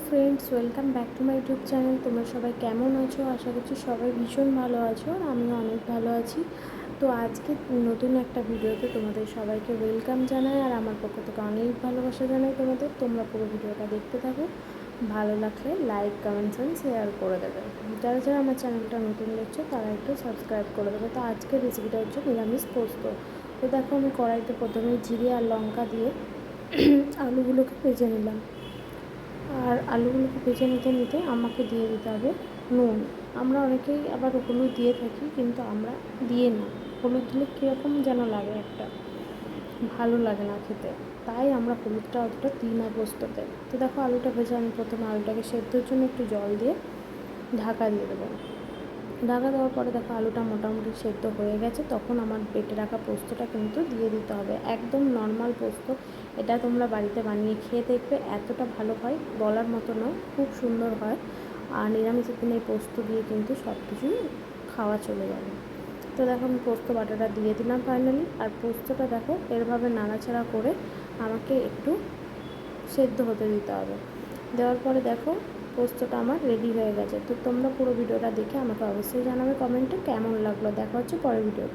Friends, welcome back to my YouTube channel. তোমরা সবাই কেমন আছো? আশা করছি সবাই ভীষণ ভালো আছো, আর আমিও অনেক ভালো আছি। তো আজকে নতুন একটা ভিডিওতে তোমাদের সবাইকে ওয়েলকাম জানাই, আর আমার পক্ষ থেকে অনেক ভালোবাসা জানাই তোমাদের। তোমরা পুরো ভিডিওটা দেখতে থাকো, ভালো লাগলে লাইক, কমেন্টস অ্যান্ড শেয়ার করে দেবে। যারা যারা আমার চ্যানেলটা নতুন দেখছো তারা একটু সাবস্ক্রাইব করে দেবে। তো আজকের রেসিপিটা হচ্ছে নিরামিষ পোস্ত। তো দেখো, আমি কড়াইতে প্রথমে জিরে আর লঙ্কা দিয়ে আলুগুলোকে ভেজে নিলাম। আর আলুগুলোকে ভেজে নিতে নিতে আমাকে দিয়ে দিতে হবে নুন। আমরা অনেকেই আবার হলুদ দিয়ে থাকি, কিন্তু আমরা দিয়ে না। হলুদ দিলে কীরকম যেন লাগে, একটা ভালো লাগে না খেতে, তাই আমরা হলুদটা অতটা দিই না পোস্ততে। তো দেখো, আলুটা ভেজে আমি প্রথমে আলুটাকে সেদ্ধর জন্য একটু জল দিয়ে ঢাকা দিয়ে দেবো। ঢাকা দেওয়ার পরে দেখো আলুটা মোটামুটি সেদ্ধ হয়ে গেছে, তখন আমার বেটে রাখা পোস্তটা কিন্তু দিয়ে দিতে হবে। একদম নর্মাল পোস্ত, এটা তোমরা বাড়িতে বানিয়ে খেয়ে দেখবে, এতটা ভালো হয় বলার মতো নয়, খুব সুন্দর হয়। আর নিরামিষের দিনে এই পোস্ত দিয়ে কিন্তু সব কিছুই খাওয়া চলে যাবে। তো দেখো, আমি পোস্ত বাটাটা দিয়ে দিলাম ফাইনালি। আর পোস্তটা দেখো এরভাবে নাড়াচাড়া করে আমাকে একটু সেদ্ধ হতে দিতে হবে। দেওয়ার পরে দেখো পোস্তটা আমার রেডি হয়ে গেছে। তো তোমরা পুরো ভিডিওটা দেখে আমাকে অবশ্যই জানাবে কমেন্টে কেমন লাগলো। দেখা হচ্ছে পরের ভিডিওতে।